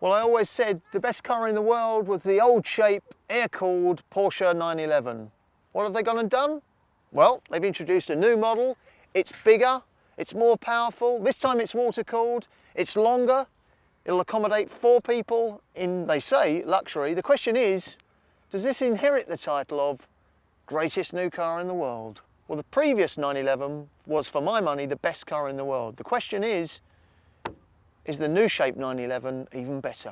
Well, I always said the best car in the world was the old shape, air-cooled Porsche 911. What have they gone and done? Well, they've introduced a new model. It's bigger, it's more powerful. This time it's water-cooled, it's longer. It'll accommodate 4 people in, they say, luxury. The question is, does this inherit the title of greatest new car in the world? Well, the previous 911 was, for my money, the best car in the world. The question is the new shape 911 even better?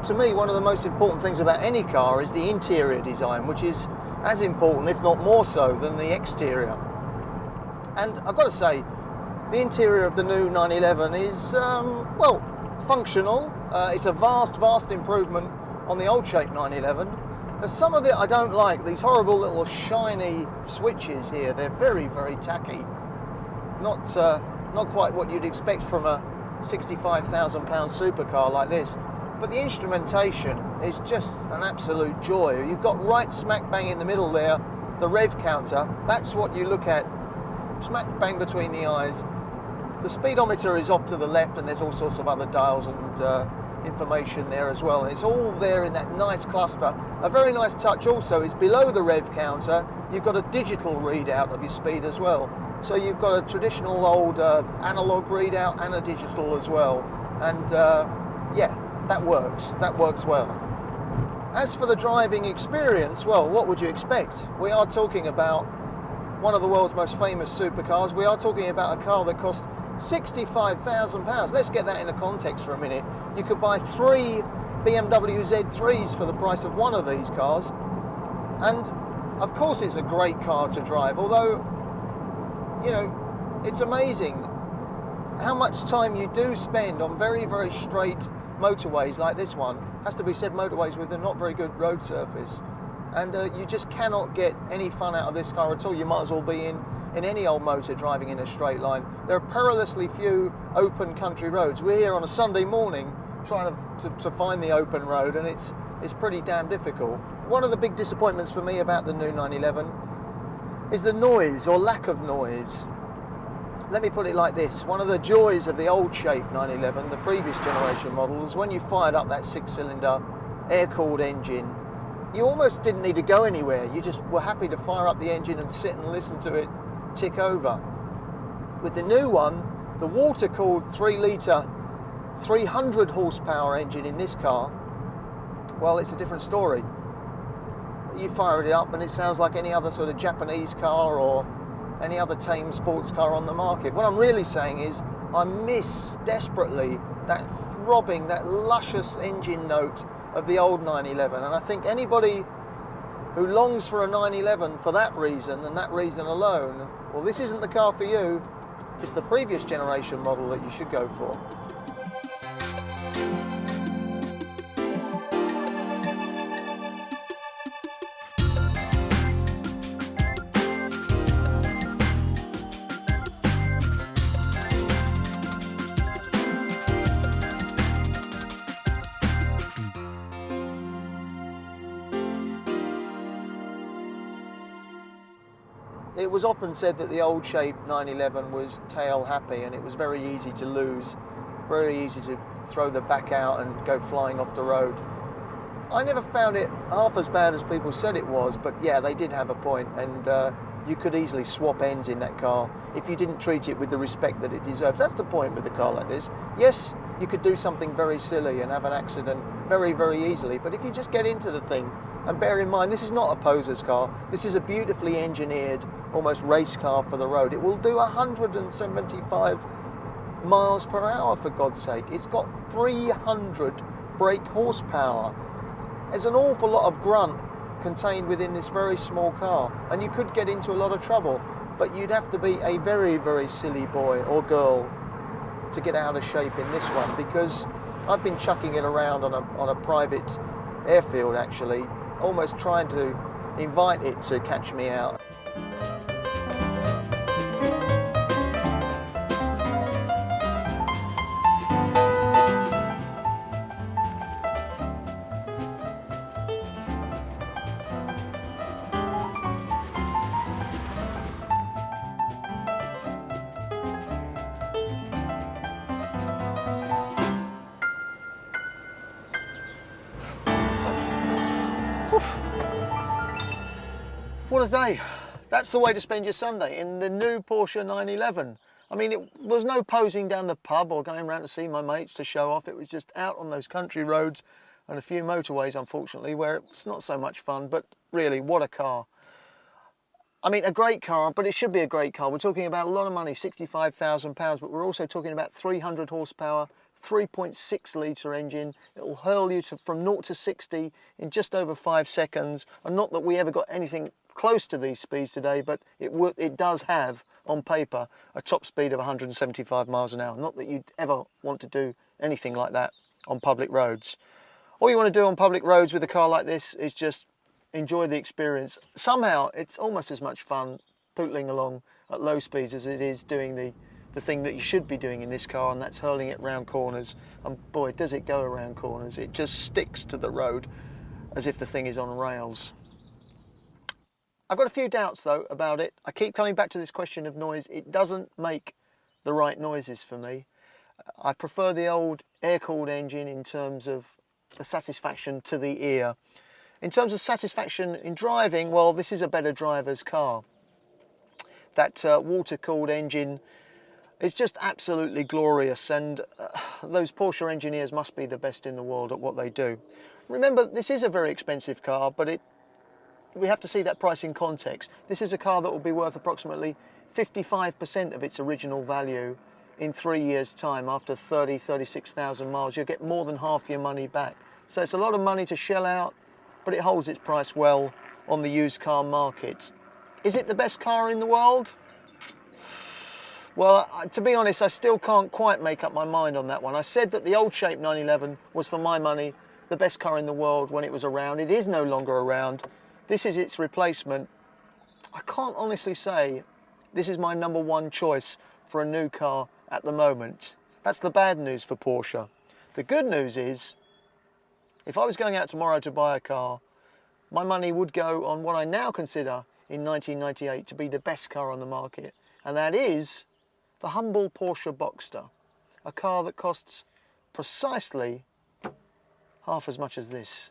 To me, one of the most important things about any car is the interior design, which is as important, if not more so, than the exterior. And I've got to say, the interior of the new 911 is, well, functional. It's a vast improvement on the old shape 911. There's some of it I don't like, these horrible little shiny switches here. They're very tacky. Not quite what you'd expect from a £65,000 supercar like this. But the instrumentation is just an absolute joy. You've got right smack bang in the middle there, the rev counter. That's what you look at, smack bang between the eyes. The speedometer is off to the left, and there's all sorts of other dials and information there as well. And it's all there in that nice cluster. A very nice touch also is below the rev counter, you've got a digital readout of your speed as well. So you've got a traditional old analog readout and a digital as well. And yeah. That works well. As for the driving experience, well, what would you expect? We are talking about one of the world's most famous supercars. We are talking about a car that cost £65,000. Let's get that into context for a minute. You could buy 3 BMW Z3s for the price of one of these cars. And of course it's a great car to drive, although, you know, it's amazing how much time you do spend on very straight motorways like this one. Has to be said, motorways with a not very good road surface, and you just cannot get any fun out of this car at all. You might as well be in any old motor driving in a straight line. There are perilously few open country roads. We're here on a Sunday morning trying to find the open road, and it's pretty damn difficult. One of the big disappointments for me about the new 911 is the noise, or lack of noise. Let me put it like this. One of the joys of the old shape 911, the previous generation model, was when you fired up that 6-cylinder air-cooled engine, you almost didn't need to go anywhere. You just were happy to fire up the engine and sit and listen to it tick over. With the new one, the water-cooled 3-litre, 300 horsepower engine in this car, well, it's a different story. You fire it up and it sounds like any other sort of Japanese car or any other tame sports car on the market. What I'm really saying is I miss desperately that throbbing, that luscious engine note of the old 911, and I think anybody who longs for a 911 for that reason and that reason alone, well, this isn't the car for you. It's the previous generation model that you should go for. It was often said that the old shape 911 was tail happy, and it was very easy to lose, very easy to throw the back out and go flying off the road. I never found it half as bad as people said it was, but yeah, they did have a point, and you could easily swap ends in that car if you didn't treat it with the respect that it deserves. That's the point with a car like this. Yes, you could do something very silly and have an accident very easily, but if you just get into the thing, and bear in mind, this is not a poser's car, this is a beautifully engineered, almost race car for the road. It will do 175 miles per hour, for God's sake. It's got 300 brake horsepower. There's an awful lot of grunt contained within this very small car, and you could get into a lot of trouble, but you'd have to be a very silly boy or girl to get out of shape in this one, because I've been chucking it around on a private airfield actually, almost trying to invite it to catch me out. What a day. That's the way to spend your Sunday, in the new Porsche 911. I mean, it was no posing down the pub or going around to see my mates to show off. It was just out on those country roads and a few motorways, unfortunately, where it's not so much fun, but really, what a car. I mean, a great car, but it should be a great car. We're talking about a lot of money, £65,000, but we're also talking about 300 horsepower, 3.6 litre engine. It'll hurl you from 0 to 60 in just over 5 seconds. And not that we ever got anything close to these speeds today, but it does have, on paper, a top speed of 175 miles an hour. Not that you'd ever want to do anything like that on public roads. All you want to do on public roads with a car like this is just enjoy the experience. Somehow it's almost as much fun pootling along at low speeds as it is doing the thing that you should be doing in this car, and that's hurling it round corners. And boy, does it go around corners. It just sticks to the road as if the thing is on rails. I've got a few doubts though about it. I keep coming back to this question of noise. It doesn't make the right noises for me. I prefer the old air-cooled engine in terms of the satisfaction to the ear. In terms of satisfaction in driving, well, this is a better driver's car. That water-cooled engine is just absolutely glorious, and those Porsche engineers must be the best in the world at what they do. Remember, this is a very expensive car, but we have to see that price in context. This is a car that will be worth approximately 55% of its original value in 3 years' time. After 36,000 miles, you'll get more than half your money back. So it's a lot of money to shell out, but it holds its price well on the used car market. Is it the best car in the world? Well, to be honest, I still can't quite make up my mind on that one. I said that the old shape 911 was, for my money, the best car in the world when it was around. It is no longer around. This is its replacement. I can't honestly say this is my #1 choice for a new car at the moment. That's the bad news for Porsche. The good news is, if I was going out tomorrow to buy a car, my money would go on what I now consider in 1998 to be the best car on the market, and that is the humble Porsche Boxster, a car that costs precisely half as much as this.